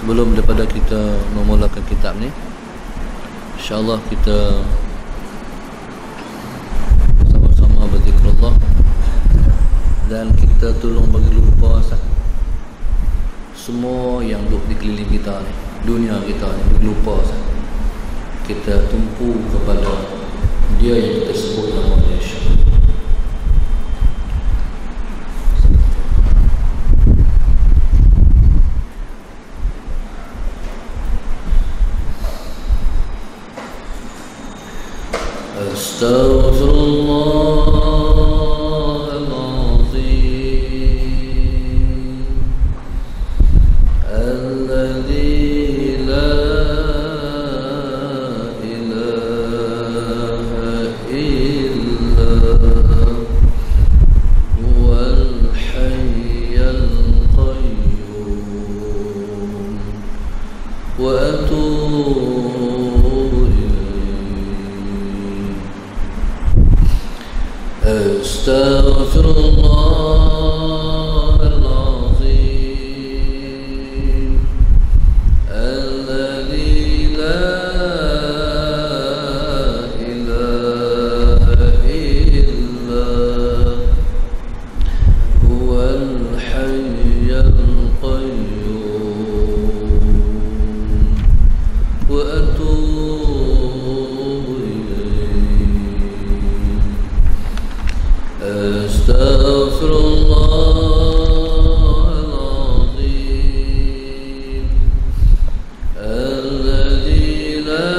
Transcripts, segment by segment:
Sebelum daripada kita memulakan kitab ni, insyaAllah kita sama-sama berzikrullah dan kita tolong bagi lupa semua yang duduk di keliling kita ni, dunia kita ni, bagi lupa kita tumpu kepada dia yang kita sebut nama dia, insyaAllah. أستغفر الله العظيم الذي لا إله إلا هو الحي القيوم وأتوب أستغفر الله العظيم الذي لا إله إلا هو الحي القيوم وأتوب أستغفر الله العظيم الذي لا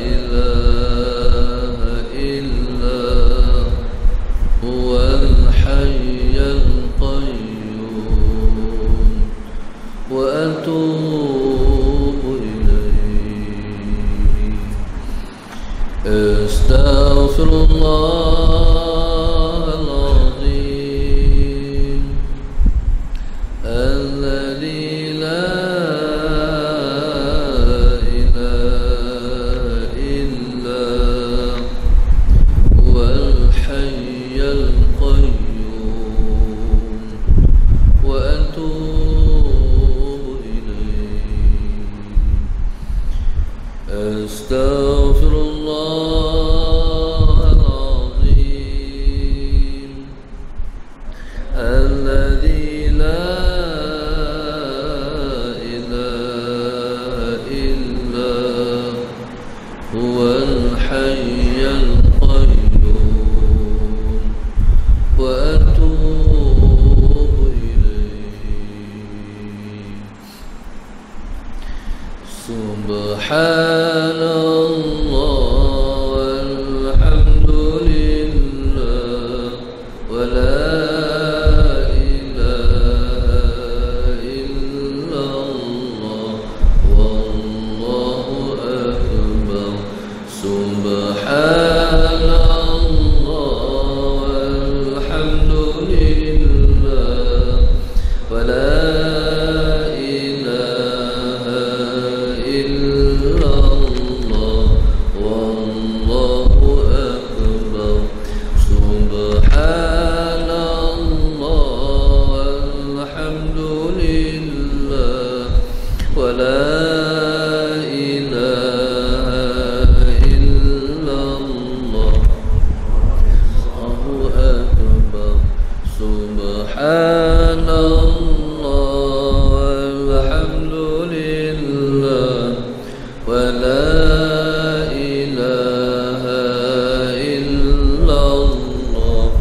إله إلا هو الحي القيوم وأتوب إليه أستغفر الله العظيم الذي لا إله إلا هو الحي القيوم وأتوب إليه أستغفر الله العظيم الذي لا إله إلا هو الحي القيوم وأتوب إليه سبحان الله والحمد لله ولا إله إلا الله والله أكبر سبحان الله والحمد لله ولا إله إلا الله والله أكبر سبحان الله والحمد لله ولا إله إلا الله الله أكبر سبحان الله والحمد لله ولا إله إلا الله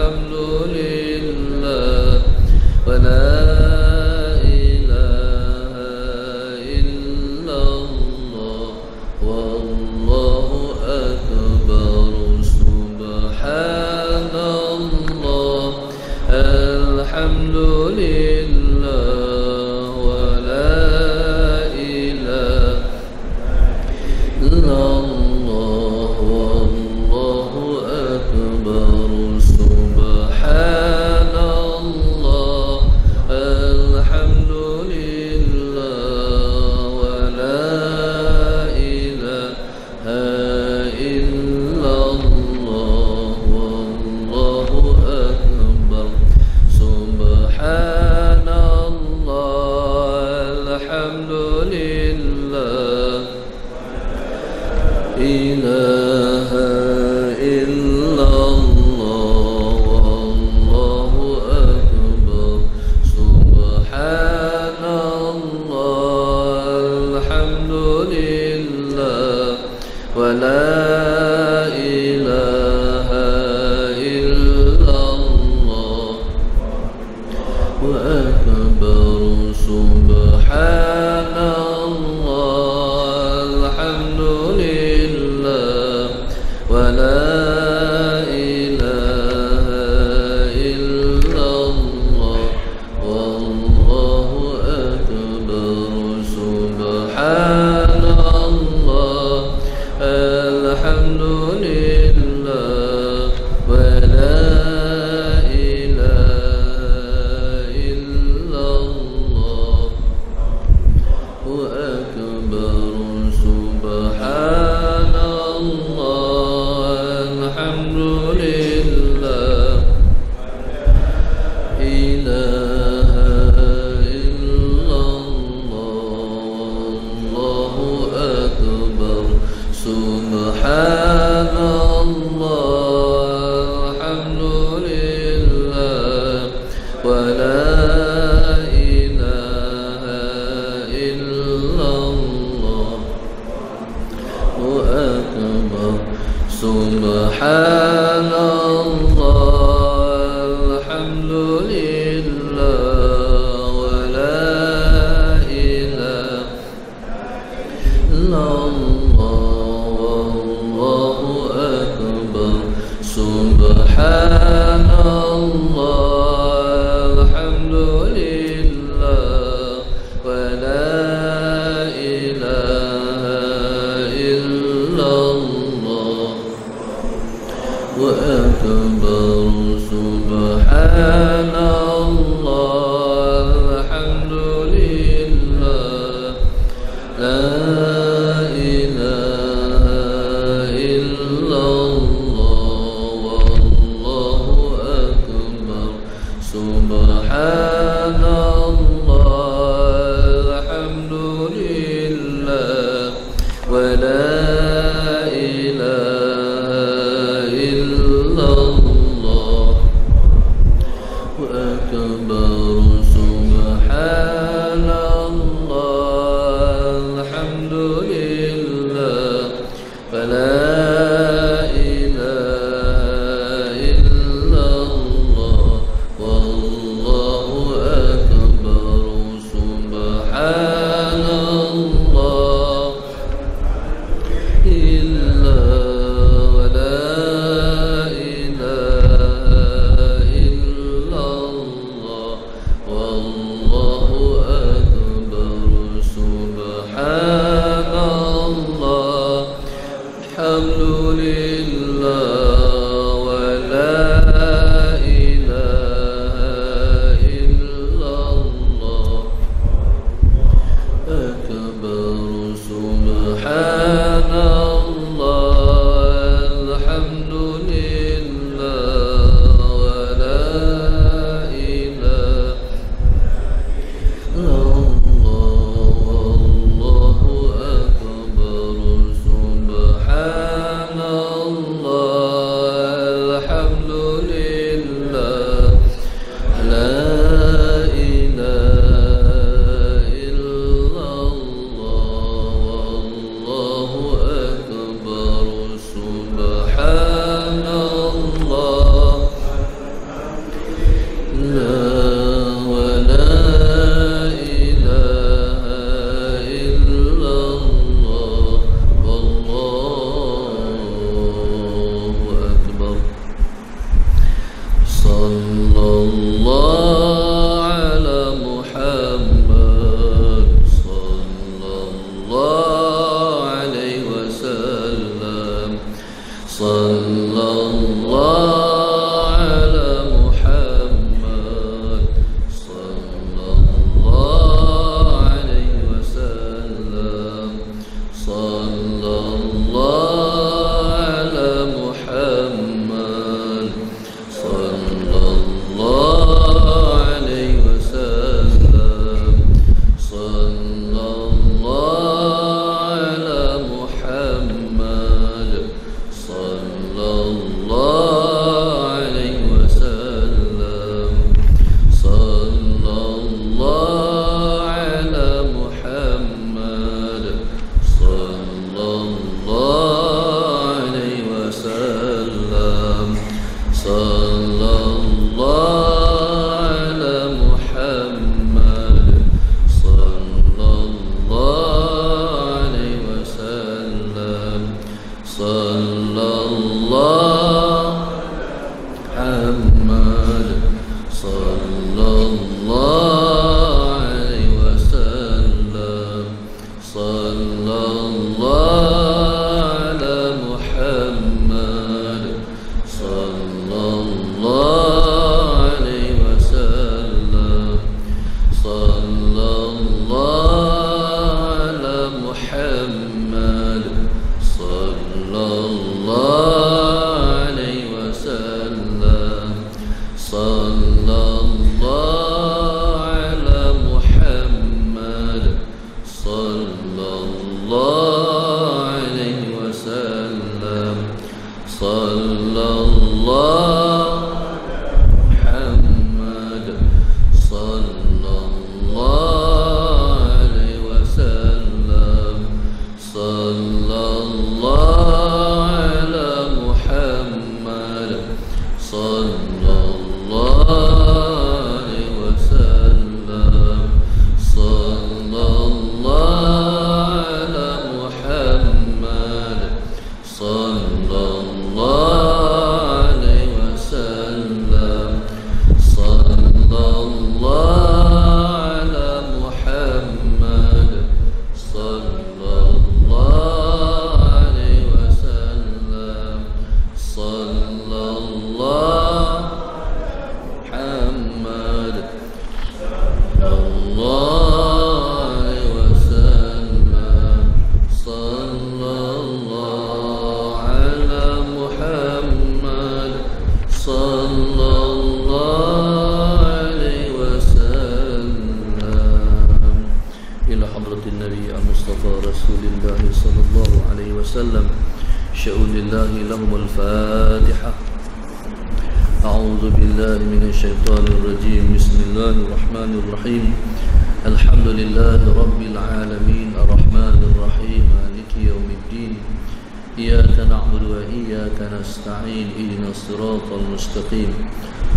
الحمد لله ولا إله إلا الله والله أكبر سبحان الله الحمد لله ولا إله إلا الله والله أكبر سبحان الله الحمد لله ولا إله إلا الله والله أكبر سبحان الله الحمد لله إله إلا الله والله أكبر سبحان الله الحمد لله ولا إله إلا الله وأكبر سبحان الله الحمد لله ولا إله إلا الله والله أكبر سبحان الله الحمد لله ولا إله إلا الله وأكبر سبحان الله الحمد لله إله إلا الله والله أكبر سبحان الله الحمد لله ولا إله إلا الله وأكبر سبحان الله الحمد لله ولا إله إلا الله والله أكبر سبحان الله الحمد لله ولا إله إلا الله وأكبر سبحان الله الحمد لله لا إله إلا الله والله أكبر سبحان الله الحمد لله ولا إله إلا الله وأكبر سبحان الله الحمد لله ولا إله إلا الله والله sallallahu ala Muhammad, sallallahu alaihi wasallam, sallallahu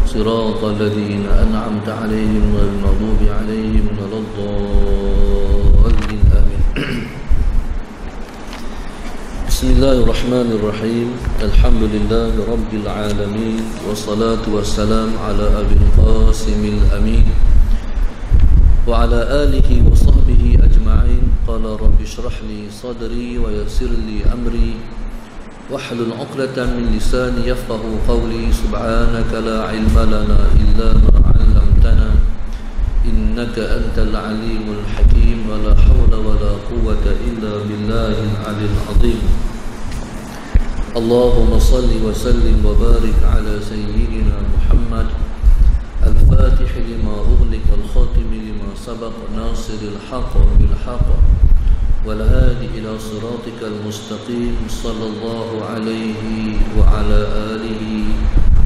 صراط الذين أنعمت عليهم غير المغضوب عليهم ولا الضالين آمين. بسم الله الرحمن الرحيم. الحمد لله رب العالمين، والصلاة والسلام على أبي القاسم الأمين وعلى آله وصحبه أجمعين. قال رب اشرح لي صدري ويسر لي أمري واحلل عقدة من لساني يفقه قولي. سبحانك لا علم لنا إلا ما علمتنا إنك أنت العليم الحكيم. ولا حول ولا قوة إلا بالله العلي العظيم. اللهم صل وسلم وبارك على سيدنا محمد الفاتح لما أغلق والخاتم لما سبق ناصر الحق بالحق والهادي إلى صراطك المستقيم. صلى الله عليه وعلى آله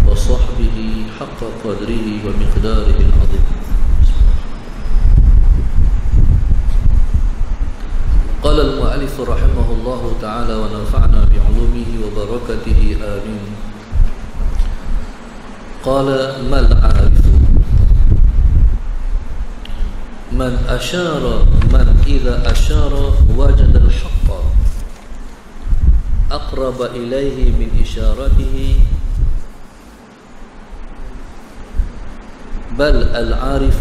وصحبه حق قدره ومقداره العظيم. قال المؤلف رحمه الله تعالى ونفعنا بعلومه وبركاته آمين. قال ما العارف؟ من إذا أشار وجد الحق أقرب إليه من إشارته، بل العارف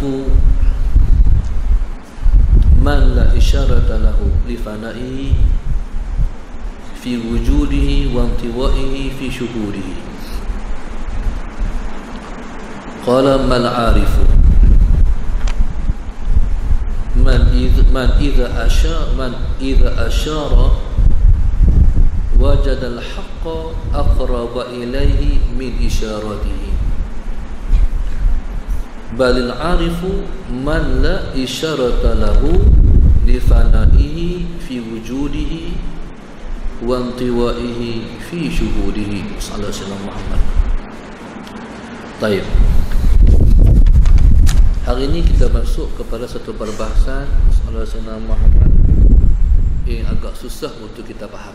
من لا إشارة له لفنائه في وجوده وانطوائه في شهوده. قال ما العارف؟ من إذا أشار وجد الحق أقرب إليه من إشارته، بل العارف من لا إشارة له لفنائه في وجوده وانطوائه في شهوده. صلى الله عليه وسلم محمد. طيب, hari ini kita masuk kepada satu perbahasan Sallallahu Alaihi Wasallam Muhammad yang agak susah untuk kita faham.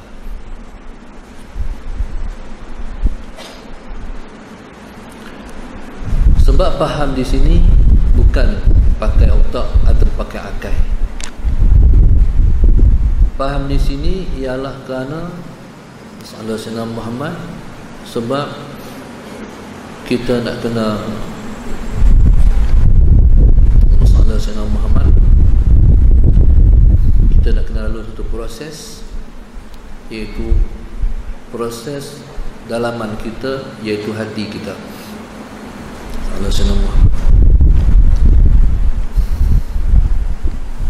Sebab faham di sini bukan pakai otak atau pakai akal. Faham di sini ialah kerana Sallallahu Alaihi Wasallam Muhammad, sebab kita nak kenal Sayyidina Muhammad, kita nak kenal dulu satu proses, iaitu proses dalaman kita, iaitu hati kita. Sayyidina Muhammad.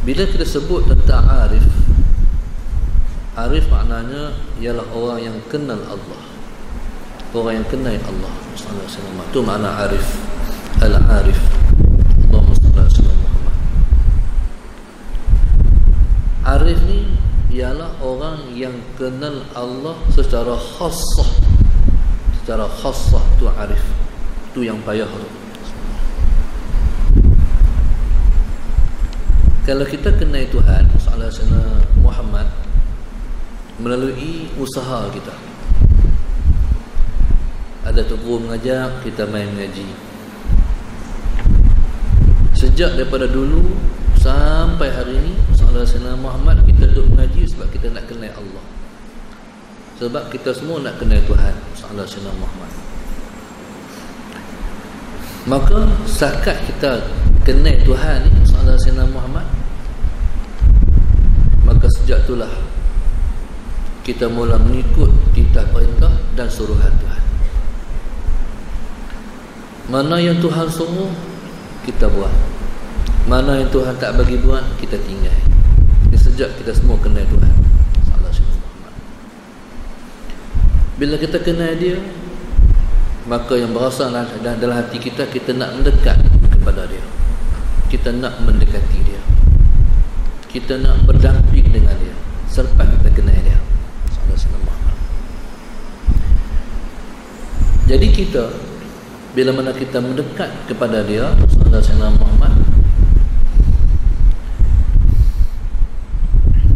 Bila kita sebut tentang arif, arif maknanya ialah orang yang kenal Allah, orang yang kenal Allah. Itu makna arif. al-arif. Allahumma salli ala sayyidina Muhammad. Arif ni ialah orang yang kenal Allah secara khassah. Secara khassah tu arif. Tu yang payah tu. Kalau kita kenal Tuhan sallallahu alaihi wasallam Muhammad melalui usaha kita. Ada tu guru mengajar, kita main mengaji. Sejak daripada dulu sampai hari ini sallallahu alaihi wasallam Muhammad, kita duduk mengaji sebab kita nak kenal Allah. Sebab kita semua nak kenal Tuhan sallallahu alaihi wasallam Muhammad. Maka setakat kita kenal Tuhan ni sallallahu alaihi wasallam Muhammad, maka sejak itulah kita mula mengikut titah perintah dan suruhan Tuhan. Mana yang Tuhan suruh, kita buat. Mana yang Tuhan tak bagi buat, kita tinggal. Ini sejak kita semua kenal Tuhan sallallahu alaihi wasallam. Bila kita kenal dia, maka yang berasa dalam hati kita, kita nak mendekat kepada dia. Kita nak mendekati dia. Kita nak berdamping dengan dia selepas kita kenal dia sallallahu alaihi wasallam. Jadi kita bila mana kita mendekat kepada dia sallallahu alaihi wasallam Muhammad,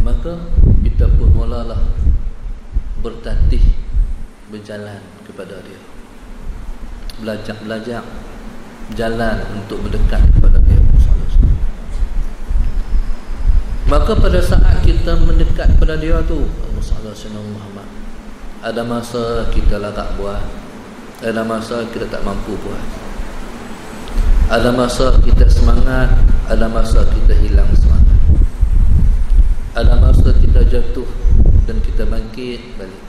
maka kita pun mulalah bertatih berjalan kepada dia. Belajar jalan untuk mendekat kepada dia. Maka pada saat kita mendekat kepada dia tu sallallahu alaihi wasallam Muhammad, ada masa kita larat buat, ada masa kita tak mampu buat, ada masa kita semangat, ada masa kita hilang semangat, ada masa kita jatuh dan kita bangkit balik.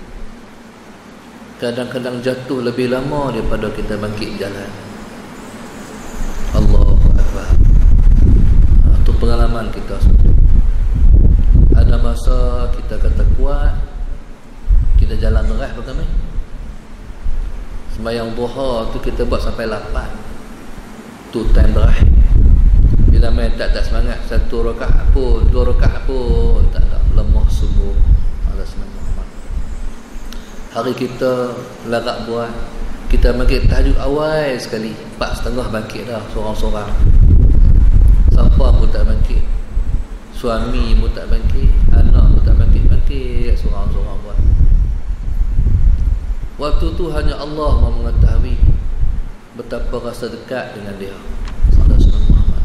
Kadang-kadang jatuh lebih lama daripada kita bangkit jalan. Allahu Akbar. Itu pengalaman kita semua. Ada masa kita kata kuat, kita jalan deras pertama. Sembahyang duha tu kita buat sampai 8. Tu time berakhir. Bila main tak semangat, 1 rakaat pun, 2 rakaat pun tak ada, lemah sungguh. Allah SWT. Hari kita larat buat, kita bangkit tahajud awal sekali, 4:30 bangkit dah, sorang-sorang. Siapa pun tak bangkit, suami pun tak bangkit, anak pun tak bangkit, sorang-sorang buat. Waktu tu hanya Allah yang mengetahui betapa rasa dekat dengan dia sallallahu alaihi wasallam Muhammad.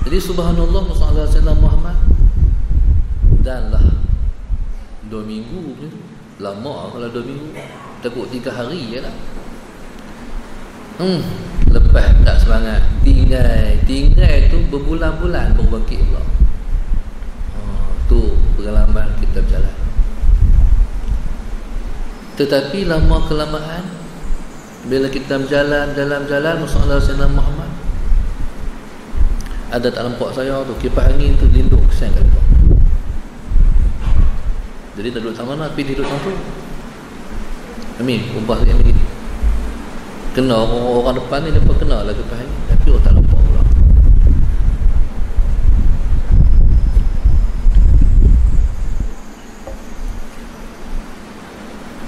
Jadi subhanallah sallallahu alaihi wasallam Muhammad, danlah 2 minggu ni lama. Kalau 2 minggu takut 3 hari je lah. Lepas tak semangat, tinggal tu berbulan-bulan baru bangkit pula. Tu pengalaman kita berjalan. Tetapi lama kelamaan, bila kita berjalan dalam jalan sallallahu alaihi wasallam Muhammad, ada tak nampak saya tu, kipas angin tu lindung kesian kat dia. Jadi tak duduk sama nak pergi duduk sama tu. Amin, ubah sikit lagi. Kena orang depan ni, dia pun kena lah kipas angin, tapi orang tak nampak pula.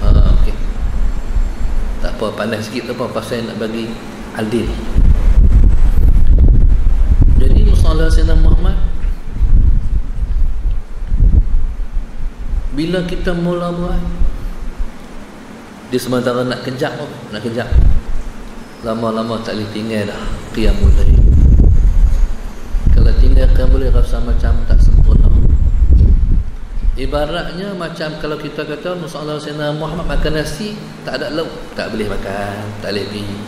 Okey. Tak apa, panas sikit tak apa, pasal nak bagi adil. Jadi Rasulullah SAW Muhammad, bila kita mula buat, dia sementara nak kejap, lama-lama tak boleh tinggal dah qiyamul lail. Kalau tinggal qiyamul lail rasa macam tak sempurna. Ibaratnya macam kalau kita kata Rasulullah SAW Muhammad makan nasi tak ada lauk, tak boleh makan, tak boleh pergi.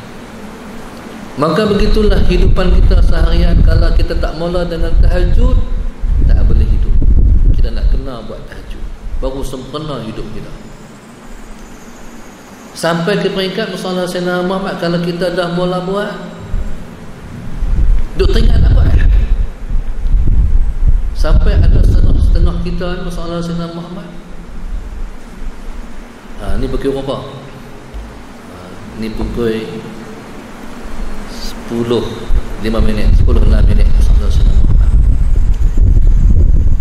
Maka begitulah hidupan kita seharian. Kalau kita tak mula dengan tahajud, tak boleh hidup. Kita nak kena buat tahajud, baru sempurna hidup kita. Sampai ke peringkat Rasulullah SAW Muhammad, kalau kita dah mula buat, duk teringat nak buat. Sampai ada setengah kita Rasulullah SAW Muhammad, ni berkira apa? Ni pukul minit, 10-6 minit Sallallahu Alaihi Wasallam.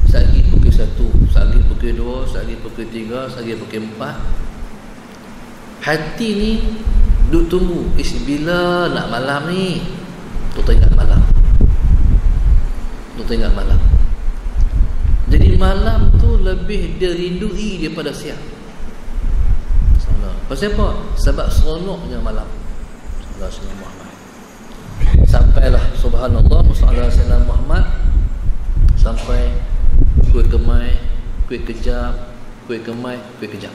Sehari pukul 1, sehari pukul 2, sehari pukul 3, sehari pukul 4. Hati ni duk tunggu, bila nak malam ni. Tu teringat malam. Jadi malam tu lebih dia rindui daripada siang. Pasal apa? Sebab seronoknya malam. Sallallahu Muhammad. Sampailah subhanallah Sallallahu Muhammad sampai kuih kemai, kuih kejap, kuih kemai, kuih kejap.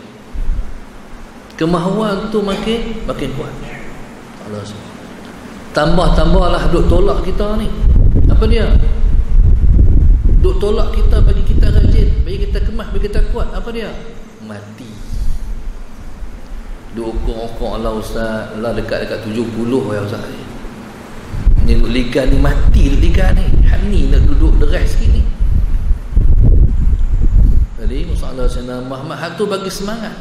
Kemahuan tu makin kuat. Tambah-tambahlah duk tolak kita ni. Apa dia? Duk tolak kita, bagi kita rajin, bagi kita kemas, bagi kita kuat. Apa dia? Mati. Duk ukur-ukur lah ustaz, lah dekat 70 ya ustaz. Ni liga ni mati liga ni. Hak ni nak duduk deras sikit ni. Jadi Musa Sayyidina Muhammad hak tu bagi semangat.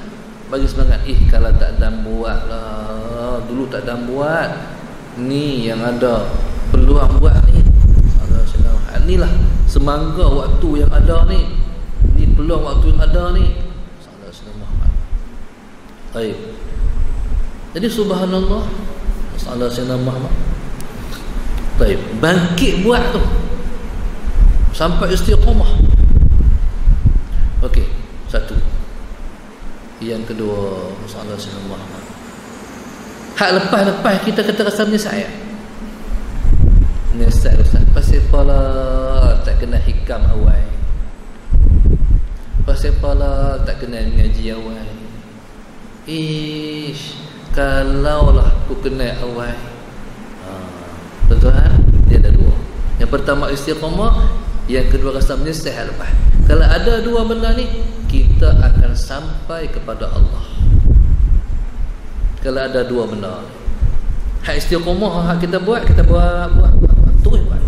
Kalau tak dan buat lah, dulu tak dan buat, ni yang ada peluang buat ni. Inilah semangga waktu yang ada ni. Ni peluang waktu yang ada ni. Sallallahu Muhammad. Baik. Jadi subhanallah Sallallahu Muhammad. Baik, bangkit buat tu sampai istiqamah. Okey, satu. Yang kedua, Sallallahu Muhammad. Hak lepas kita kata rasa menyesal. Menyesal Ustaz. Pasal pala tak kena hikam awal. Pasal pala tak kena ngaji awal. Kalaulah aku kena awal. Tuan-tuan, dia ada dua. Yang pertama istiqamah, yang kedua rasa menyesal lepas. Kalau ada dua benda ni, kita akan sampai kepada Allah. Kalau ada dua benda ni. Hak istiqamah, hak kita buat terus buat.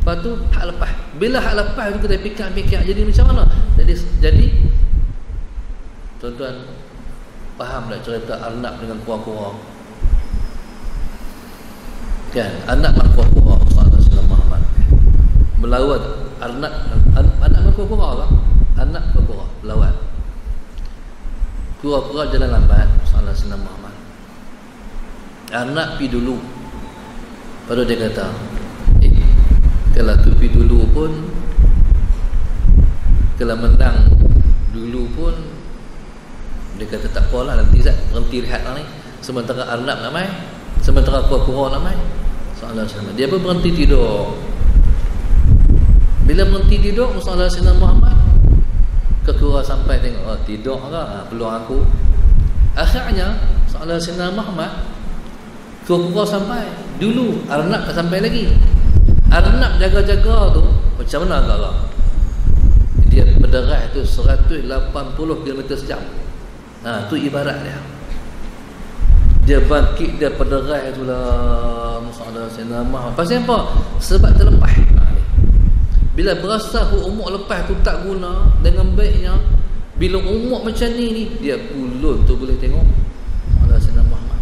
Lepas tu hak lepas. Bila hak lepas tu kita fikir jadi macam mana? Jadi tuan-tuan faham tak cerita Arnab dengan kura-kura? Kan, anak dengan kura-kura Sallallahu Muhammad melawan Arnab dengan kura-kura kan? Anak kura-kura melawan kura-kura jalan lambat Sallallahu Muhammad. Anak pergi dulu. Baru dia kata, kalau tu pergi dulu pun, kalau menang dulu pun, dia kata tak apalah, nanti Zat berhenti rehat lah ni. Sementara Arnab nak main, sementara kura-kura nak main. Sallallahu. Dia pun berhenti tidur. Bila berhenti tidur, Sallallahu Muhammad kura sampai tengok, tidur lah, peluang aku. Akhirnya Sallallahu Muhammad kura sampai dulu, Arnab tak sampai lagi. Arnab jaga-jaga tu macam mana agak-agak? Dia berderas tu 180 km sejam. Tu ibarat dia. Dia bangkit, dia berderas tu lah Sallallahu Muhammad. Pasal apa? Sebab terlepas. Bila berasa umur lepas tu tak guna dengan baiknya, bila umur macam ni dia ulun tu boleh tengok Sallallahu Muhammad.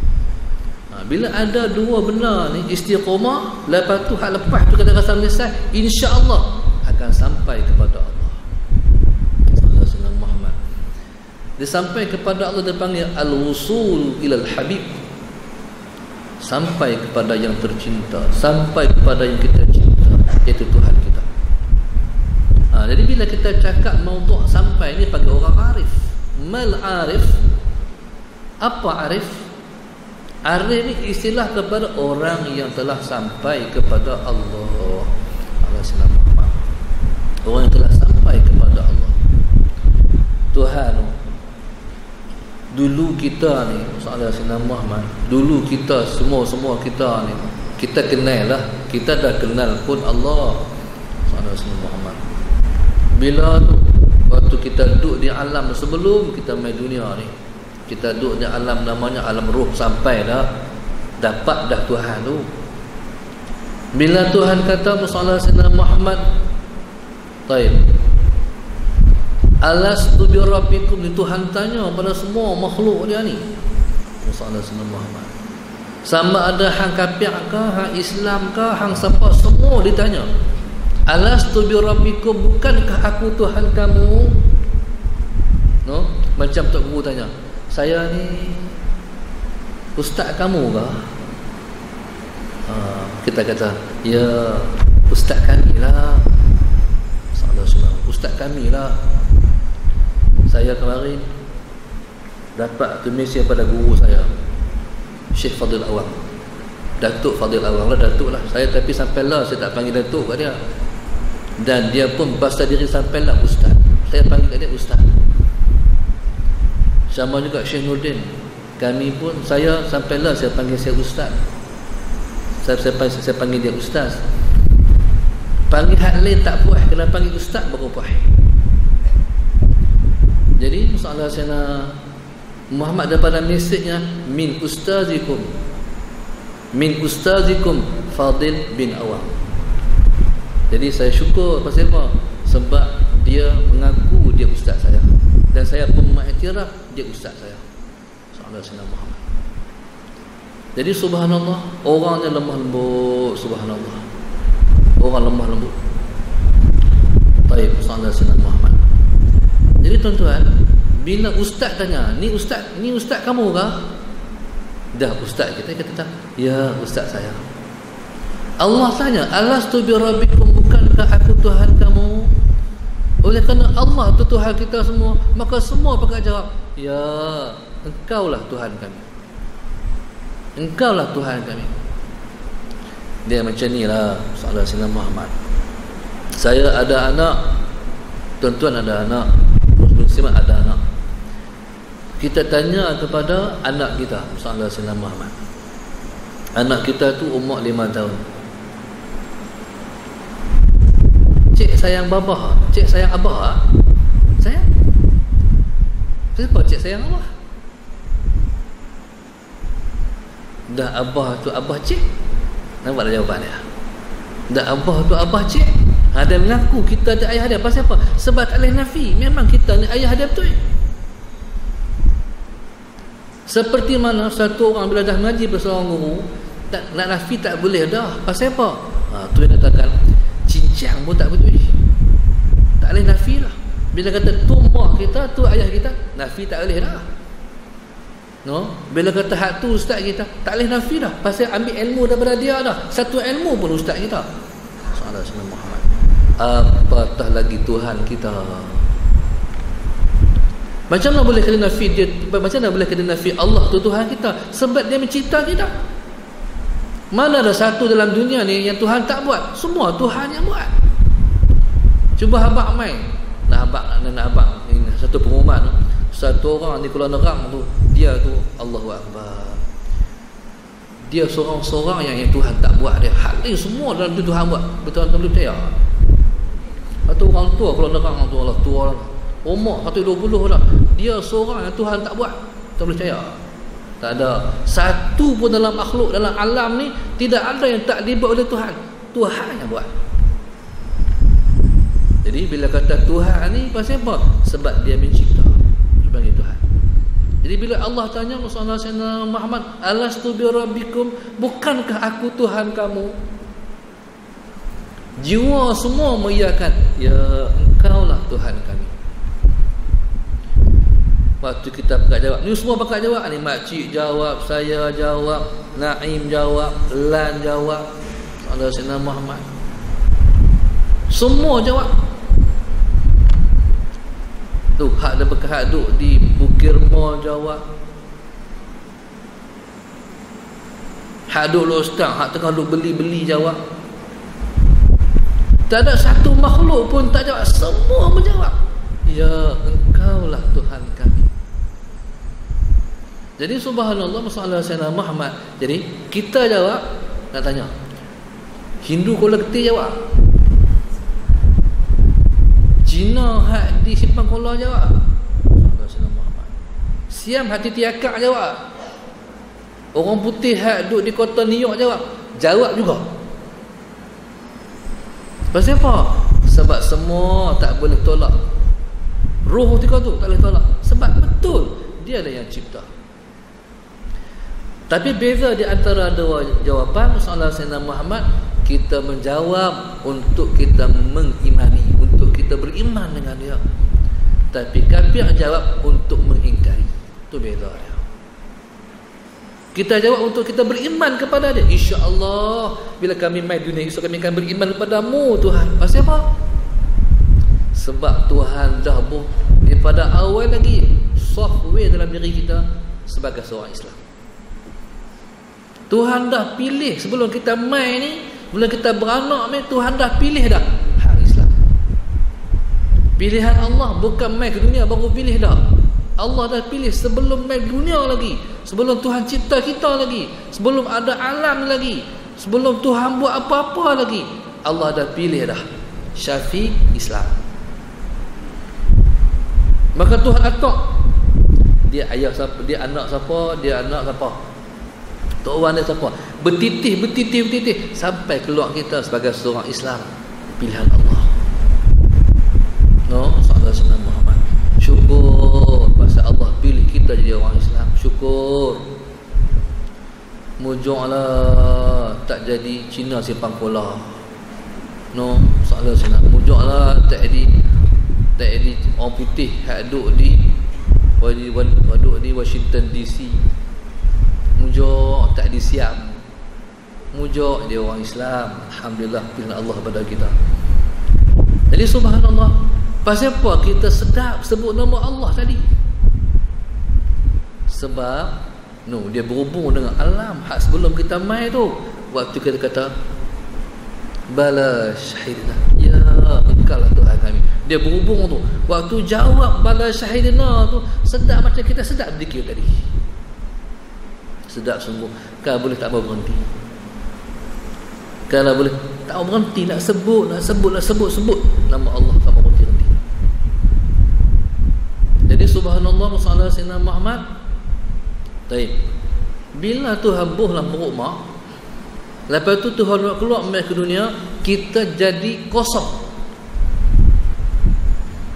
Bila ada dua benda ni, istiqamah, lepas tu hak lepas tu kata rasa menyesal, insya-Allah akan sampai kepada Allah. Sallallahu Muhammad. Dia sampai kepada Allah, dia panggil al-wusul ilal habib. Sampai kepada yang tercinta, sampai kepada yang kita cinta, iaitu Tuhan kita. Jadi bila kita cakap maudhu' sampai ni panggil orang arif. Mal arif? Apa arif? Arif ni istilah kepada orang yang telah sampai kepada Allah. Orang yang telah sampai kepada Allah. Tuhan, dulu kita ni Sallallahu Muhammad, dulu kita semua kita ni, kita kenal lah, kita dah kenal pun Allah Sallallahu Muhammad. Bila tu waktu kita duduk di alam sebelum kita main dunia ni, kita duduk di alam namanya alam ruh, sampai dah dapat dah Tuhan tu. Bila Tuhan kata Sallallahu Muhammad, baik, alastu bi rabbikum, Tuhan tanya pada semua makhluk dia ni Sallallahu Muhammad, Sama ada hang kafir ke, hang Islam ke, hang siapa, semua ditanya. Alastu bi rabbikum, bukankah aku Tuhan kamu? No? Macam tok guru tanya, saya ni ustaz kamu ke? Kita kata, ya ustaz kami lah. Ustaz kami lah. Saya kemarin dapat mesej pada guru saya, Syekh Fadil Awang, Datuk Fadil Awang lah, Datuk lah saya, tapi sampai lah saya tak panggil Datuk kat dia, dan dia pun basta diri sampai lah ustaz, saya panggil kat dia ustaz. Sama juga Syekh Nurdin, kami pun, saya sampai lah saya panggil saya ustaz, saya panggil dia ustaz. Panggil hak lain tak puas, kena panggil ustaz baru puas. Jadi masalah Sayyidina Muhammad daripada mesejnya, min ustazikum Fadil bin Awang. Jadi saya syukur pasal apa? Sebab dia mengaku dia ustaz saya, dan saya pun mengiktiraf dia ustaz saya. Sayyidina Muhammad. Jadi subhanallah, orangnya lemah lembut, subhanallah. Orang lemah lembut. Baik, sallallahu alaihi Muhammad. Jadi tuan-tuan, bila ustaz tanya, ni ustaz kamu ke? Dah ustaz kita kata, ya ustaz saya. Allah tanya, alastu bi rabbikum, bukankah aku Tuhan kamu? Oleh kerana Allah tu Tuhan kita semua, maka semua pakai jawab, ya, engkaulah Tuhan kami. Engkaulah Tuhan kami. Dia macam ni lah Sayyidina Muhammad. Saya ada anak, tuan-tuan ada anak, muslimat ada anak. Kita tanya kepada anak kita, Sayyidina Muhammad, anak kita tu umur 5 tahun. Cik sayang babah, cik sayang abah, sayang? Kenapa cik sayang abah? Dah abah tu abah cik. Nampaklah jawapan dia. Dah abah tu abah cik. Dia mengaku kita ada ayah dia. Pasal apa? Sebab tak boleh nafi. Memang kita ni ayah dia betul. Seperti mana satu orang bila dah mengaji bersama guru, nak nafi tak boleh dah. Pasal apa? Tu yang katakan cincang pun tak betul. Tak boleh nafi lah. Bila kata tu mak kita, tu ayah kita, nafi tak boleh dah. No? Bila kata hak tu ustaz kita, tak boleh nafi dah. Pasal ambil ilmu daripada dia dah. Satu ilmu pun ustaz kita. Sayyidina Muhammad. Apatah lagi Tuhan kita. Macam mana boleh kena nafi dia? Macam mana boleh kena nafi Allah tu Tuhan kita? Sebab dia mencipta kita. Mana ada satu dalam dunia ni yang Tuhan tak buat? Semua Tuhan yang buat. Cuba abang main. Nak abang ini satu pengumuman. Satu orang di Kuala Nerang tu, dia tu Allahu Akbar. Dia seorang-seorang yang Tuhan tak buat dia. Hal ni semua dalam tu Tuhan buat. Betul-betul percaya. Satu orang tua Kuala Nerang tu, Allah tua lah, umur 120 dah. Dia seorang yang Tuhan tak buat. Tak boleh percaya. Tak ada satu pun dalam makhluk, dalam alam ni tidak ada yang tak dibuat oleh Tuhan. Tuhan yang buat. Jadi bila kata Tuhan ni pasal apa? Sebab dia mencipta sebagai Tuhan. Jadi bila Allah tanya Sayyidina Muhammad, alastu bi rabbikum, bukankah aku Tuhan kamu? Jiwa semua mengiyakan, ya engkaulah Tuhan kami. Waktu kita pakai jawab, ni semua pakai jawab ni, makcik jawab, saya jawab, Naim jawab, Lan jawab, Sayyidina Muhammad, semua jawab. Tu hak ada bekas hak duk di Bukir Mall jawab, hak duk lostang, hak tengah duk beli-beli jawab. Tak ada satu makhluk pun tak jawab, semua menjawab, ya engkaulah Tuhan kami. Jadi subhanallah, masalah Sayyidina Muhammad. Jadi kita jawab, nak tanya Hindu kolektif jawab, Cina hak di Simpang Kola jawab, Siam hati Tiakak jawab, orang putih hak duduk di kota New York jawab juga. Pasal apa? Sebab semua tak boleh tolak. Roh ketika tu tak boleh tolak. Sebab betul dia ada yang cipta. Tapi beza di antara dua jawapan soalan Sayyidina Muhammad, kita menjawab untuk kita mengimani, untuk kita beriman dengan dia. Tapi kafir jawab untuk mengingkari. Itu beza dia. Kita jawab untuk kita beriman kepada dia. InsyaAllah bila kami mai dunia esok kami akan beriman kepadamu Tuhan. Pasal apa? Sebab Tuhan dah daripada awal lagi software dalam diri kita sebagai seorang Islam. Tuhan dah pilih sebelum kita mai ni, sebelum kita beranak ni, Tuhan dah pilih dah hak Islam. Pilihan Allah bukan mai ke dunia baru pilih dah. Allah dah pilih sebelum mai dunia lagi, sebelum Tuhan cipta kita lagi, sebelum ada alam lagi, sebelum Tuhan buat apa-apa lagi, Allah dah pilih dah Syafiq Islam. Maka Tuhan atok dia ayah siapa, dia anak siapa, dia anak siapa, tok orang dia siapa, bertitih sampai keluar kita sebagai seorang Islam, pilihan Allah. No, sallallahu alaihi Muhammad. Syukur pasal Allah pilih kita jadi orang Islam. Syukur. Mujuklah tak jadi Cina simpang pola. No, sallallahu alaihi wasallam. Mujuklah tak jadi orang putih hak duduk di Washington DC. Mujuk tak disiap. Mujuk dia orang Islam. Alhamdulillah pilihan Allah pada kita. Jadi subhanallah, pasal apa kita sedap sebut nama Allah tadi? Sebab dia berhubung dengan alam hak sebelum kita mai tu. Waktu kita kata bala syahidina, ya engkau lah Tuhan kami, dia berhubung tu. Waktu jawab bala syahidina tu, sedap macam kita sedap berzikir tadi. Sedap sungguh. Kalau boleh tak mau berhenti. Kalau boleh tak mau berhenti, nak sebut nama Allah tak mau berhenti. Jadi subhanallah sallallahu alaihi wasallam Muhammad. Baik. Bila Tuhan buhlah perut mak, lepas tu Tuhan nak keluar mai ke dunia, kita jadi kosong.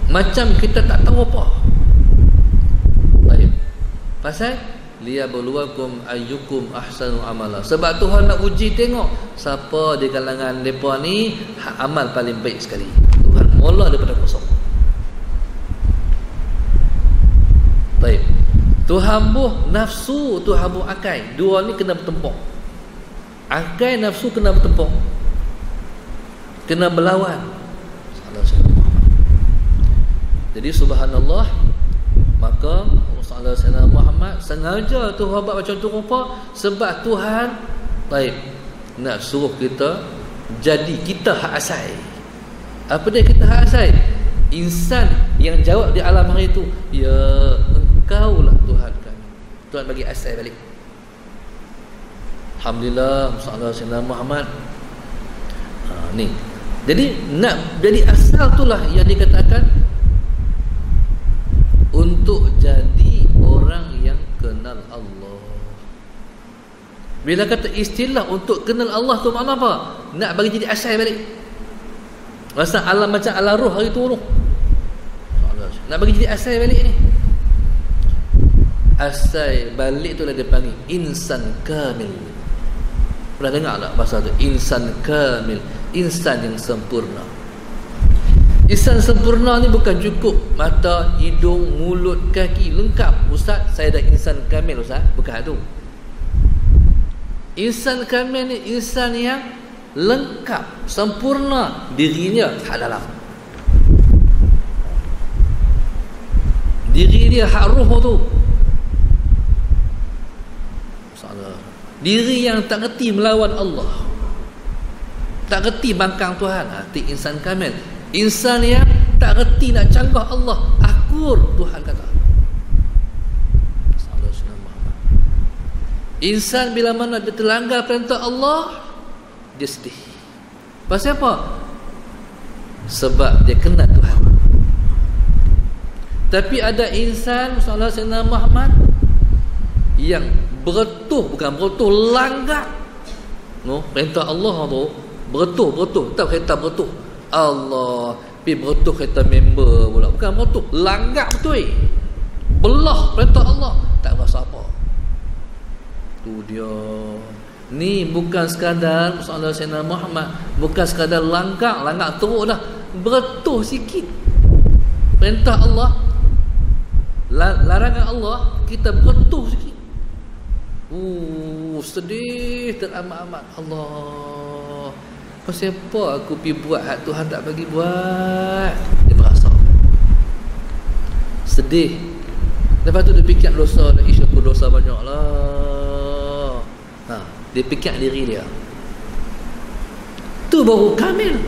Macam kita tak tahu apa. Baik. Pasal liyabluwakum ayyukum ahsanu amala. Sebab Tuhan nak uji tengok siapa di kalangan depa ni hak amal paling baik sekali. Tuhan mula daripada kosong. Baik. Tuhan buh nafsu, Tuhan buh akal. Dua ni kena bertempur. Akal nafsu kena bertempur, kena berlawan. Jadi subhanallah, maka sallallahu alaihi wasallam Muhammad sengaja Tuhan buat macam tu rupa sebab Tuhan baik nak suruh kita jadi kita hak asal. Apa dia kita hak asal? Insan yang jawab di alam hari itu, ya engkau lah Tuhan kami. Tuhan bagi asal balik. Alhamdulillah sallallahu alaihi wasallam Muhammad. Ni. Jadi nak jadi asal itulah yang dikatakan untuk jadi orang yang kenal Allah. Bila kata istilah untuk kenal Allah tu makna apa? Nak bagi jadi asal balik. Rasa alam macam alam roh hari tu. Nak bagi jadi asal balik ni. Asal balik tu lah dia panggil insan kamil. Pernah dengar tak bahasa tu? Insan kamil, insan yang sempurna. Insan sempurna ni bukan cukup mata, hidung, mulut, kaki lengkap. Ustaz, saya dah insan kamil Ustaz. Bukan tu. Insan kamil ni insan yang lengkap, sempurna dirinya hak dalam. Diri dia hak roh tu. Diri yang tak reti melawan Allah, tak reti bangkang Tuhan, hati insan kamil. Insan yang tak reti nak canggah Allah, akur Tuhan kata. Insan bila mana dia terlanggar perintah Allah, dia sedih. Pasal apa? Sebab dia kenal Tuhan. Tapi ada insan sallallahu alaihi wasallam Muhammad yang beretuh, langgar perintah Allah tu, beretuh, tak kata beretuh Allah, pergi beretuh kata member pula, bukan beretuh, langgar betul, belah perintah Allah, tak rasa apa. Tu dia. Ni bukan sekadar masalah Sayyidina Muhammad, bukan sekadar langkah teruk dah, beretuh sikit. Perintah Allah, larangan Allah, kita beretuh sikit. Sedih teramat-amat. Allah, pasal apa aku pergi buat hak Tuhan tak bagi buat? Dia merasa sedih. Lepas tu dia fikir dosa, aku dosa banyak lah. Dia fikir diri dia. Tu baru kamil,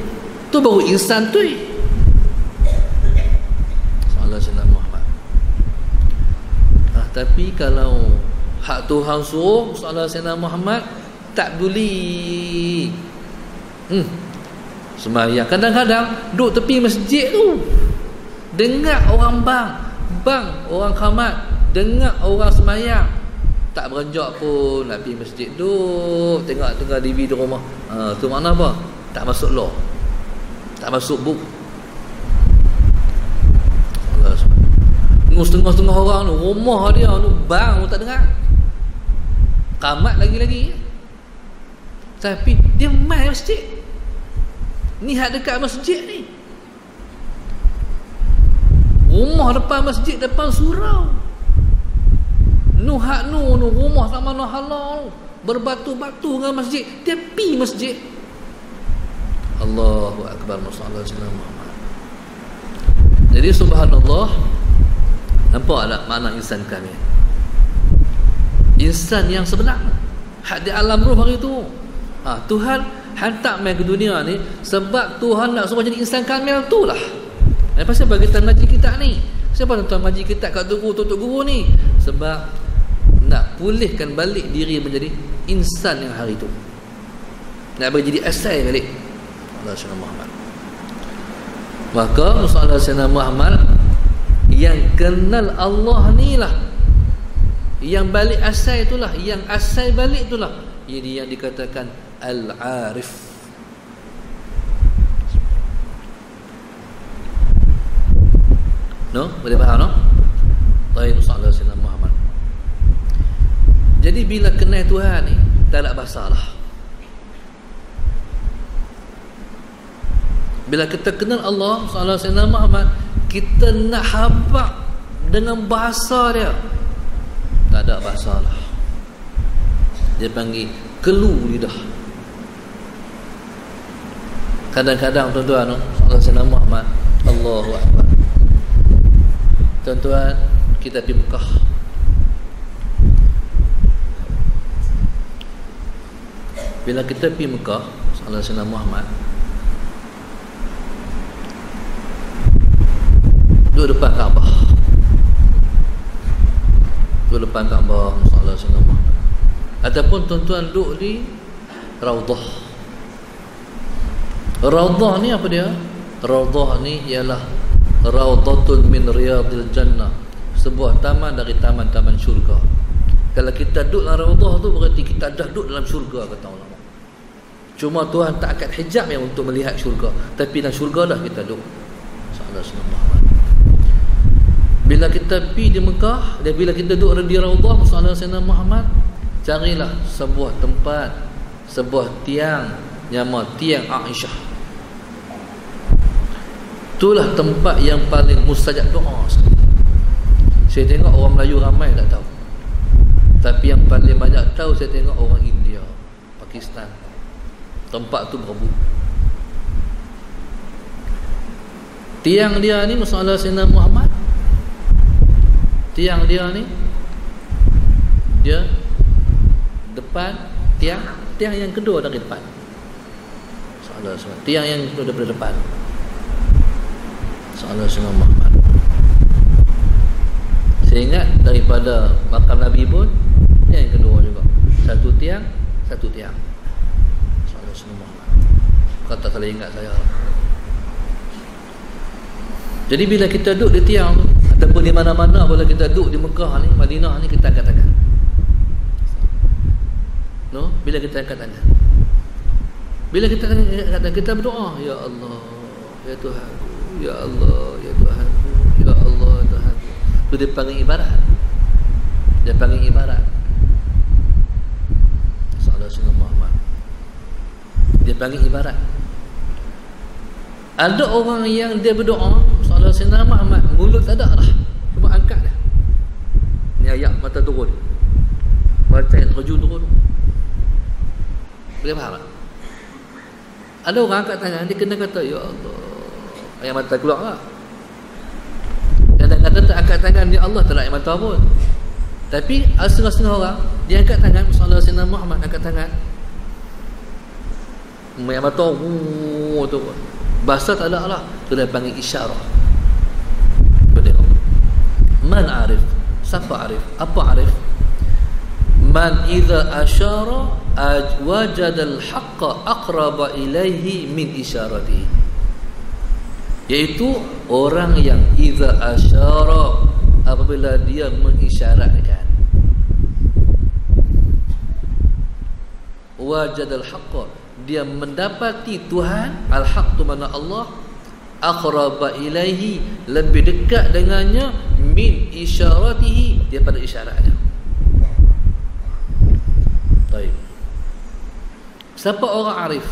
tu baru insan tu. Salah Sayyidina Muhammad. Tapi kalau hak Tuhan suruh, salah Sayyidina Muhammad tak peduli. Sembahyang kadang-kadang duduk tepi masjid tu, dengar orang orang khamat, dengar orang sembahyang, tak beranjak pun nak pergi masjid, duduk tengok TV di rumah. Tu makna apa? Tak masuk law, tak masuk book. Allah SWT. Setengah-setengah orang tu, rumah dia tu bang tak dengar, kamat lagi-lagi, tapi dia mai masjid. Ni hak dekat masjid ni, rumah depan masjid, depan surau. Hak rumah tak mana halal, berbatu-batu dengan masjid, dia pi masjid. Allahu Akbar. Masallah Sayyidina Muhammad. Jadi subhanallah, nampak tak makna insan kami? Insan yang sebenar, hak di alam roh hari tu. Tuhan hantar mai ke dunia ni sebab Tuhan nak suruh jadi insan kamil tu lah. Pasal bagi kita ngaji kita ni, siapa tuan ngaji kita kat tutup guru ni? Sebab nak pulihkan balik diri menjadi insan yang hari tu, nak menjadi asal balik. Allah Sayyidina Muhammad. Maka masalah Sayyidina Muhammad yang kenal Allah ni lah, yang balik asal itulah, yang asal balik itulah, jadi yang dikatakan Al-Arif. No? Boleh faham, no? Taib masalah Sayyidina Muhammad. Jadi bila kenal Tuhan ni, tak ada masalah. Bila kita kenal Allah, masalah Sayyidina Muhammad, kita nak habaq dengan bahasa dia, tak ada masalah. Dia panggil kelu lidah. Kadang-kadang tuan-tuan, masalah Sayyidina Muhammad, Allahu Akbar. Tuan-tuan, kita pergi Mekah. Bila kita pergi Mekah, salah Sayyidina Muhammad, duduk depan Kaabah. Duduk depan Kaabah, salah Sayyidina Muhammad. Ataupun tuan-tuan duduk di Raudhah. Raudhah ni apa dia? Raudhah ni ialah Raudhatun min Riyadil Jannah, sebuah taman dari taman-taman syurga. Kalau kita duduk dalam Raudhah tu, berarti kita dah duduk dalam syurga, kata ulama. Cuma Tuhan tak angkat hijab yang untuk melihat syurga, tapi dalam syurga dah kita duduk. Salah Sayyidina Muhammad. Bila kita pergi di Mekah, dan bila kita duduk di Raudhah, salah Sayyidina Muhammad, carilah sebuah tempat, sebuah tiang, nama tiang Aisyah. Itulah tempat yang paling mustajab doa. Saya tengok orang Melayu ramai tak tahu, tapi yang paling banyak tahu saya tengok orang India, Pakistan. Tempat tu berebut. Tiang dia ni masalah Sayyidina Muhammad. Tiang dia ni, dia depan tiang yang kedua dari depan. Salah. Tiang yang kedua daripada depan. Salah Sayyidina Muhammad. Saya ingat daripada makam Nabi pun yang kedua juga. Satu tiang. Salah Sayyidina Muhammad. Kata salah ingat saya. Jadi bila kita duduk di tiang tu, ataupun di mana-mana, bila kita duduk di Mekah ni, Madinah ni, kita angkat tangan. No? Bila kita angkat tangan, bila kita angkat tangan, kita berdoa, Ya Allah, Ya Tuhan, Ya Allah, Ya Tuhan, Ya Allah, Ya Tuhan. Itu dia panggil ibarat. Dia panggil ibarat. Sallallahu Muhammad. Dia panggil ibarat. Ada orang yang dia berdoa Sallallahu Muhammad, mulut tak ada lah, cuma angkat dah. Ni ayat mata turun, baca ayat rajul turun. Boleh faham tak? Ada orang angkat tangan, dia kena kata ya Allah, ayat mata keluar lah. Kadang-kadang tak angkat tangan, ya Allah, tak ada ayat mata pun. Tapi setengah-setengah orang dia angkat tangan, Sallallahu Muhammad angkat tangan, ayat mata tu bahasa tak ada lah, tu dia panggil isyarat. Betul. Man arif, siapa arif? Apa arif? Man idza asyara wajada al-haqqa aqraba ilaihi min isyaratihi. Iaitu orang yang idza asyara, apabila dia mengisyaratkan, wajada al-haqqa, dia mendapati Tuhan, al-haq tu mana Allah, aqraba ilaihi, lebih dekat dengannya, min isyaratihi, daripada isyaratnya. Baik. Siapa orang arif?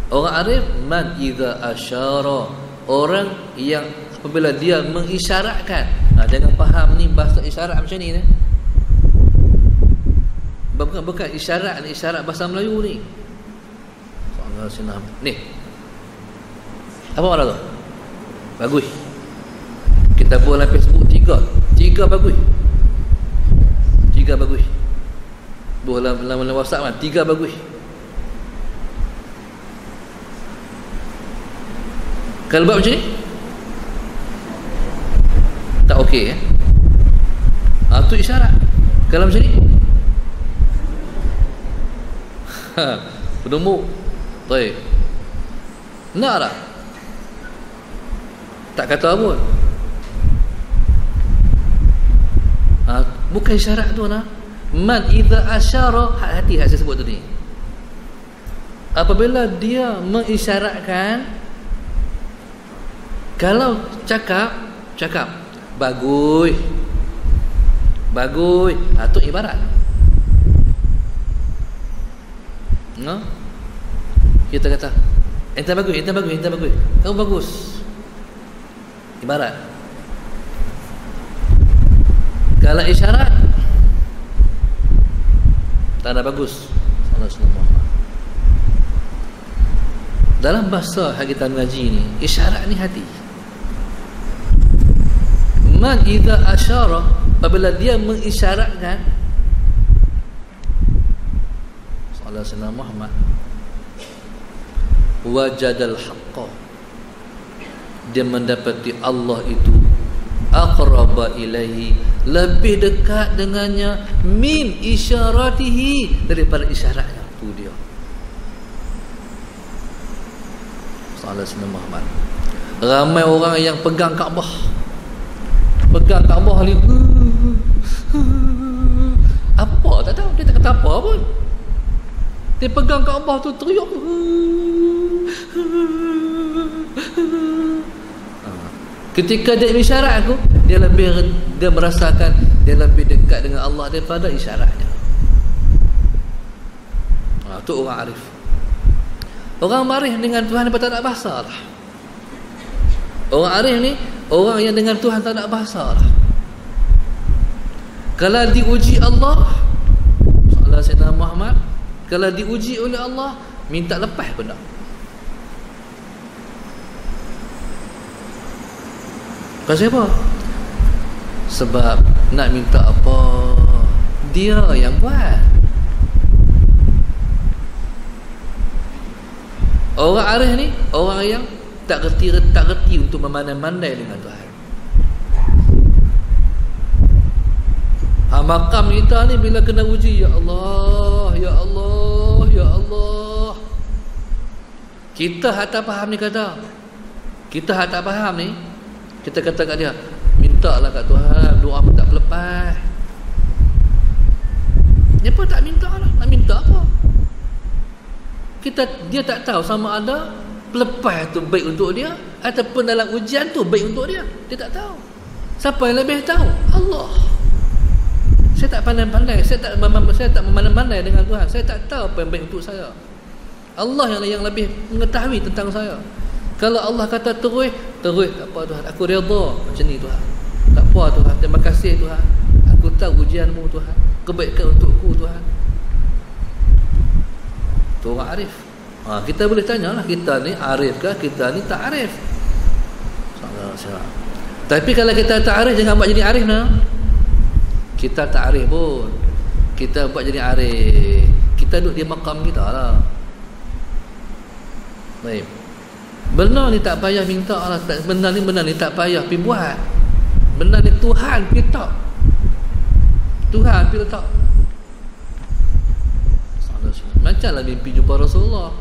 Orang arif man idza asyara, orang yang apabila dia mengisyaratkan. Jangan faham ni bahasa isyarat macam ni ni. Bukan isyarat ni, isyarat bahasa Melayu ni. Ni. Apa makna tu? Bagus. Kita buat dalam Facebook tiga bagus. Tiga bagus. Buat dalam WhatsApp kan, tiga bagus. Kalau buat macam ni tak okey tu isyarat. Kalau macam ni berdomuk. Baik. Nak tak? Tak kata apa. Bukan isyarat tu nah. Man idza asyara, hati saya sebut tu ni. Apabila dia mengisyaratkan, kalau cakap bagus. Tu ibarat. Kita kata ente bagus. Kau bagus. Ibarat. Kalau isyarat tanda bagus. Dalam bahasa yang kita mengaji ni, isyarat ni hati. Man idza asyara, apabila dia mengisyaratkan, Sallallahu Muhammad, wajadal haqqa, dia mendapati Allah itu aqraba ilaihi, lebih dekat dengannya, min isyaratihi, daripada isyaratnya. Tu dia Sallallahu Muhammad. Ramai orang yang pegang Kaabah ni apa tak tahu, dia tak kata apa pun. Dia pegang Kaabah tu teriak. Ketika dia isyarat aku, dia merasakan dia lebih dekat dengan Allah daripada isyaratnya. Tu orang arif. Orang marif dengan Tuhan apa tak nak bahasa lah. Orang arif ni orang yang dengan Tuhan tak nak bahasa lah. Kalau diuji Allah, Sayyidina Muhammad, kalau diuji oleh Allah, minta lepas pun tak. Kenapa apa? Sebab nak minta apa, dia yang buat. Orang arif ni orang yang tak reti untuk memandai-mandai dengan Tuhan. Makam kita ni bila kena uji, ya Allah, ya Allah, ya Allah. Kita hak tak faham ni kata. Kita hak tak faham ni, kita kata kat dia, mintalah kat Tuhan, doa minta pelepas. Dia pun tak minta lah. Nak minta apa? Dia tak tahu sama ada pelepas tu baik untuk dia ataupun dalam ujian tu baik untuk dia. Dia tak tahu. Siapa yang lebih tahu? Allah. Saya tak pandai-pandai, saya tak memandai-pandai dengan Tuhan. Saya tak tahu apa yang baik untuk saya. Allah yang lebih mengetahui tentang saya. Kalau Allah kata terus tak apa Tuhan, aku redha macam ni Tuhan. Tak apa Tuhan, terima kasih Tuhan. Aku tahu ujianmu Tuhan, kebaikan untukku Tuhan. Tu orang arif. Kita boleh tanyalah, kita ni arif ke, kita ni tak arif? Salah. Tapi kalau kita tak arif, jangan buat jadi arif nah. Kita tak arif pun, kita buat jadi arif. Kita duduk di makam kita lah. Baik. Benar ni tak payah minta lah. Benar ni tak payah pergi buat. Benar ni Tuhan kita. Tuhan pergi letak. Macamlah mimpi jumpa Rasulullah,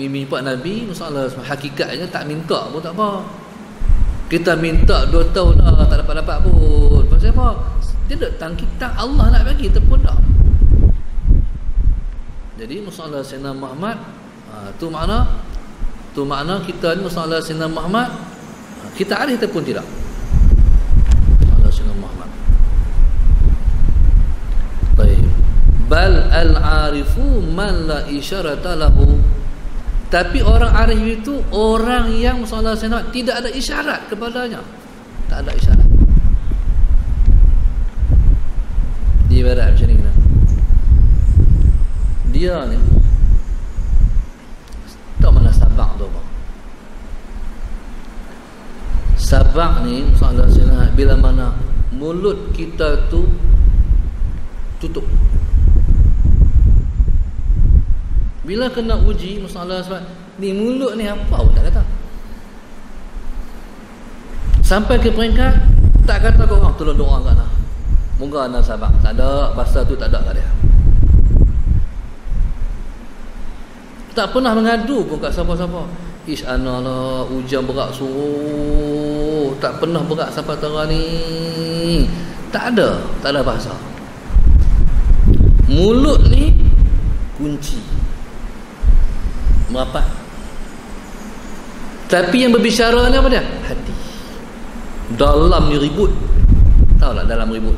mimpi jumpa Nabi. Masalah hakikatnya tak minta pun tak apa. Kita minta 2 tahun dah tak dapat-dapat pun. Pasal apa? Dia datang kita, Allah nak bagi kita pun tak. Jadi masalah Sayyidina Muhammad, tu makna kita ni masalah Sayyidina Muhammad, kita arif ataupun tidak. Masalah Sayyidina Muhammad. Baik. Bal al-arifu man la isyarata lahu. Tapi orang arif itu orang yang masalah Sayyidina tidak ada isyarat kepadanya. Tak ada isyarat. Dia ibarat macam ni. Dia ni tahu mana sabak tu apa? Sabak ni masalah Sayyidina bila mana mulut kita tu tutup. Bila kena uji masalah sebab ni mulut ni apa pun tak kata. Sampai ke peringkat tak kata kau orang tolong doa kat nak. Moga anak sabar. Tak ada bahasa tu, tak ada kat dia. Tak pernah mengadu pun kat siapa-siapa. Ish ana lah hujan berat suruh. Tak pernah berat sampai tera ni. Tak ada bahasa. Mulut ni kunci merapat. Tapi yang berbicara ni apa dia? Hati. Dalam ni ribut. Tahu tak dalam ribut?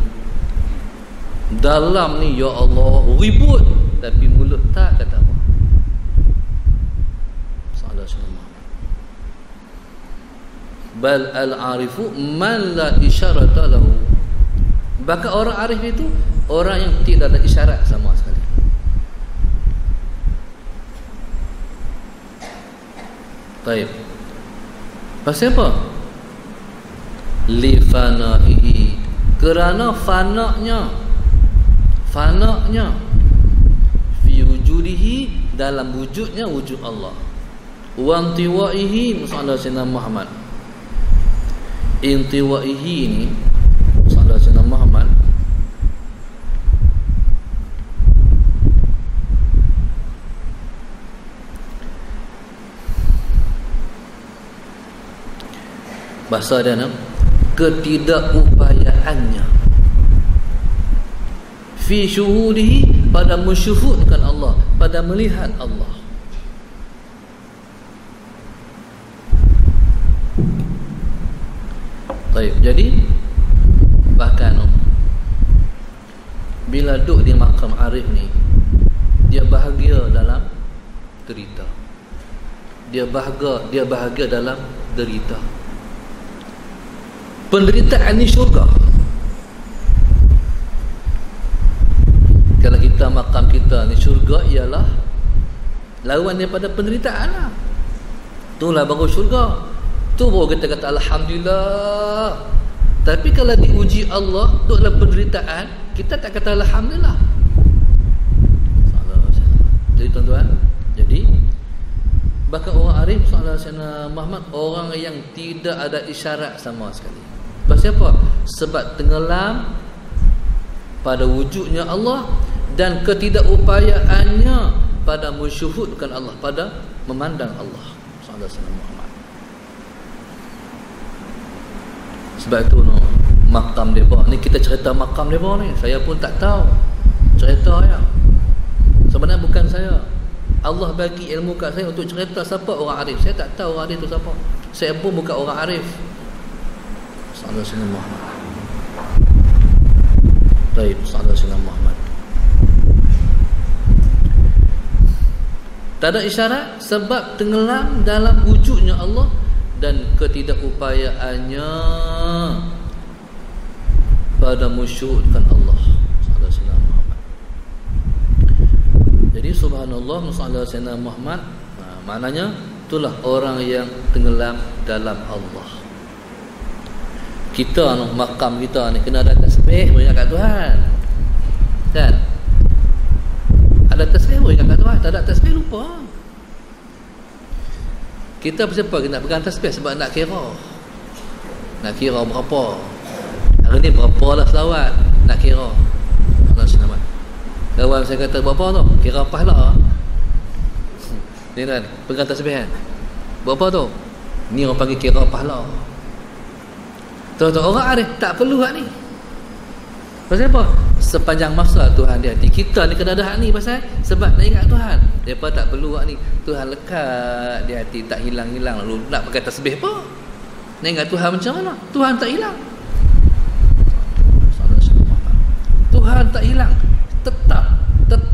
Dalam ni ya Allah ribut, tapi mulut tak kata apa. Salah semua. Bal al-arifu man la isyarata lahu. Bahkan orang arif itu orang yang tidak ada isyarat sama sekali. Baik. Pasal apa? Li fana'ihi, kerana fana'nya fi wujudihi, dalam wujudnya wujud Allah, wa intiwa'ihi masalah Sayyidina Muhammad. Intiwa'ihi ni masalah Sayyidina Muhammad bahasa dia nak ketidakupayaannya fi syuhudihi, pada mensyuhudkan Allah, pada melihat Allah. Baik, jadi bahkan bila duduk di makam arif ni, dia bahagia dalam derita. Dia bahagia dalam derita. Penderitaan ni syurga. Kalau kita makam kita ni syurga, ialah lawan daripada penderitaan lah. Itulah baru syurga. Tu baru kita kata Alhamdulillah. Tapi kalau diuji Allah duduk dalam penderitaan, kita tak kata Alhamdulillah. Jadi tuan-tuan, jadi bahkan orang arif soalan Sayyidina Muhammad, orang yang tidak ada isyarat sama sekali. Pasal apa? Sebab tenggelam pada wujudnya Allah dan ketidakupayaannya pada mensyuhudkan Allah, pada memandang Allah. Soalan Sayyidina Muhammad. Sebab itu makam mereka ni, kita cerita makam mereka ni, saya pun tak tahu cerita ya. Sebenarnya bukan saya. Allah bagi ilmu kat saya untuk cerita siapa orang arif. Saya tak tahu orang arif tu siapa. Saya pun bukan orang arif. Sallallahu alaihi wasallam. Baik, sallallahu alaihi wasallam Muhammad. Tak ada isyarat sebab tenggelam dalam wujudnya Allah dan ketidakupayaannya pada mensyuhudkan Allah sallallahu alaihi wasallam Muhammad. Jadi subhanallah sallallahu alaihi wasallam Muhammad, maknanya itulah orang yang tenggelam dalam Allah. Kita makam kita ni kena ada tasbih mengingat Tuhan. Kan? Ada tasbih mengingat Tuhan, tak ada tasbih lupa. Kita siapa kita nak pegang tasbih sebab nak kira. Nak kira berapa. Hari ni berapa lah selawat, nak kira. Allah selamat. Kawan saya kata berapa tu? Kira pahala. Ni kan, pegang tasbih kan. Berapa tu? Ni orang panggil kira pahala. Tuan-tuan, orang arif tak perlu hak ni. Pasal apa? Sepanjang masa Tuhan di hati kita ni kena ada hak ni. Pasal sebab nak ingat Tuhan. Mereka tak perlu hak ni. Tuhan lekat di hati, tak hilang-hilang. Lalu nak pakai tasbih apa? Nak ingat Tuhan macam mana? Tuhan tak hilang. Tuhan tak hilang. Tetap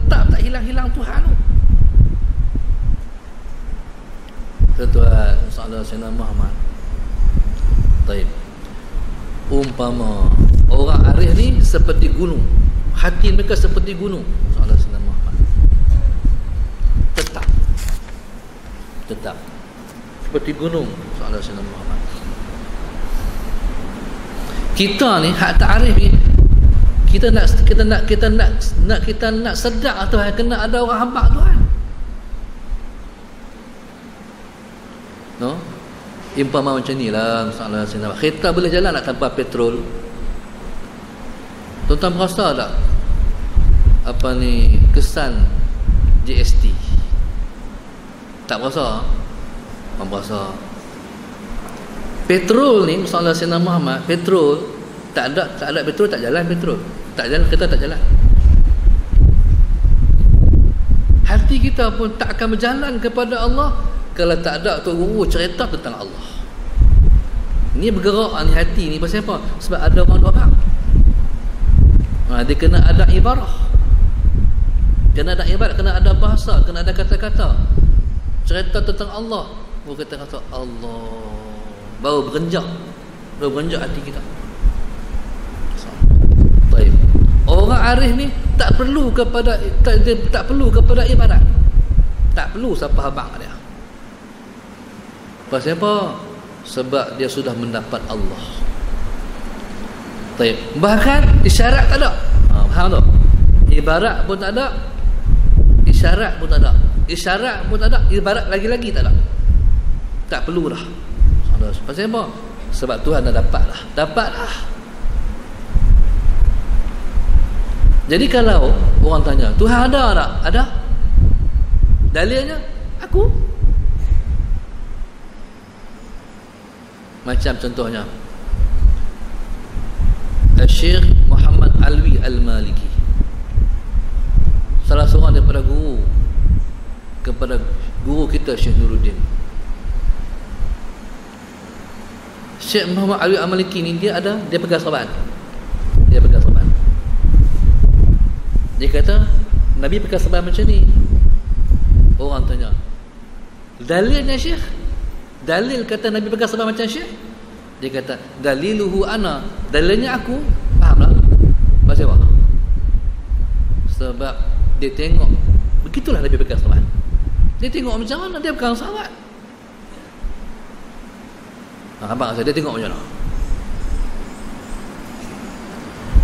tak hilang-hilang Tuhan tu. Tuan-tuan, sallallahu alaihi wasallam Muhammad. Baik. Umpama orang arif ni seperti gunung, hati mereka seperti gunung, sallallahu alaihi wasallam Muhammad. Tetap seperti gunung, sallallahu alaihi wasallam Muhammad. Kita ni hak ta'arif ni, kita nak sedar Tuhan, kena ada orang hamba Tuhan. No? Impama macam ni lah, sallallahu alaihi wasallam. Kereta boleh jalan nak tanpa petrol? Tuan-tuan merasa tak apa ni kesan GST? Tak merasa? Tak merasa. Petrol ni, sallallahu alaihi wasallam Muhammad, petrol tak ada petrol, tak jalan petrol. Tak jalan, kereta tak jalan. Hati kita pun tak akan berjalan kepada Allah kalau tak ada tu guru cerita tentang Allah. Ni bergerak ni hati ni pasal apa? Sebab ada orang doa. Dia kena ada ibarah. Kena ada ibarat, kena ada bahasa, kena ada kata-kata. Cerita tentang Allah. Baru kita kata Allah. Baru berenjak hati kita. Baik. Orang arif ni tak perlu kepada ibarat. Tak perlu siapa abang dia. Pasal apa? Sebab dia sudah mendapat Allah. Baik. Bahkan isyarat tak ada. Faham tak? Ibarat pun tak ada. Isyarat pun tak ada. Isyarat pun tak ada. Ibarat lagi-lagi tak ada. Tak perlu dah. Pasal apa? Sebab Tuhan dah dapat dah. Dapat dah. Jadi kalau orang tanya, Tuhan ada tak? Ada. Dalilnya? Aku. Macam contohnya Syekh Muhammad Alwi Al-Maliki, salah seorang daripada guru kita Syekh Nuruddin. Syekh Muhammad Alwi Al-Maliki ni dia pegang sahabat. Dia kata Nabi pegang sahabat macam ni. Orang tanya, dalilnya Syekh? Dalil kata Nabi pegang sahabat macam Syekh? Dia kata daliluhu ana, dalilnya aku. Faham tak? Pasal apa? Sebab dia tengok begitulah Nabi pegang sahabat. Dia tengok macam mana dia pegang sahabat. Abang saya dia tengok macam mana?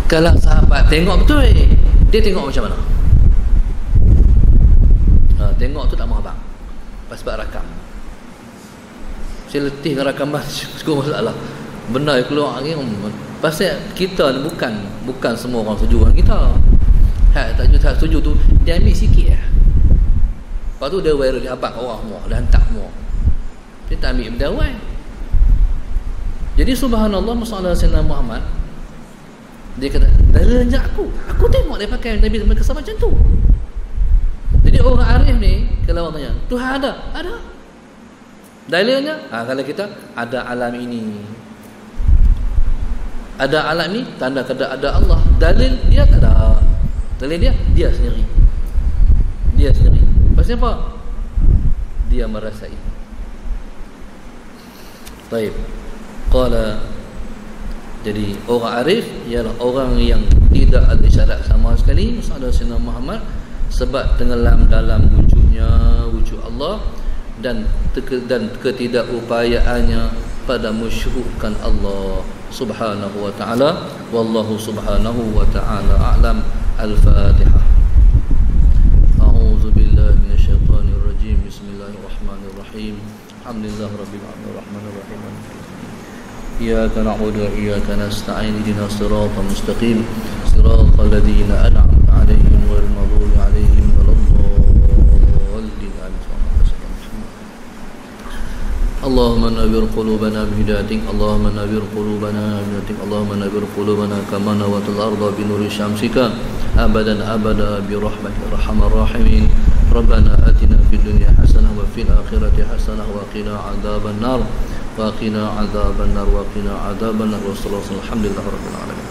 Kalau sahabat tengok betul, dia tengok macam mana? Tengok tu tak mahu abang. Sebab rakam. Saya letih dengan rakaman. Cukup masalah. Benda yang keluar lagi. Pasal kita ni bukan semua orang setuju dengan kita. Tak setuju tu dia ambil sikit lah. Lepas tu dia viral dia abang orang semua, dia hantar semua. Dia tak ambil benda awal. Jadi subhanallah sallallahu alaihi wasallam Muhammad, dia kata dalilnya aku tengok dia pakai Nabi mereka sama macam tu. Jadi orang arif ni kalau orang tanya Tuhan ada dalilnya, kalau kita ada alam ini, Ada alam ni tanda kata ada Allah. Dalil dia tak ada. Dalil dia sendiri. Dia sendiri. Pasal apa? Dia merasai. Baik. Qala, jadi orang arif ialah orang yang tidak ada syarat sama sekali masalah Sayyidina Muhammad, sebab tenggelam dalam wujudnya, wujud Allah, dan ketidakupayaannya pada mensyuhudkan Allah subhanahu wa ta'ala. Wallahu subhanahu wa ta'ala a'lam. Al-Fatihah. A'udzu billahi minasyaitonir rajim. Bismillahirrahmanirrahim. Alhamdulillahi rabbil alamin arrahmanir rahim. Iyyaka na'budu wa iyyaka nasta'in. Ihdinas siratal mustaqim. Siratal ladzina an'amta 'alaihim ghairil maghdubi 'alaihim waladdallin. Allahumma nawwir qulubana bihidayatik. Allahumma nawwir qulubana bihidayatik. Allahumma nawwir qulubana kama nawatal arda bi nuri syamsika abadan abada bi rahmatika arhamar rahimin. Rabbana atina fid dunya hasanah wa fil akhirati hasanah wa qina adzaban nar wa qina adzaban nar wa qina adzaban nar. Wassallallahu alhamdulillahi rabbil alamin.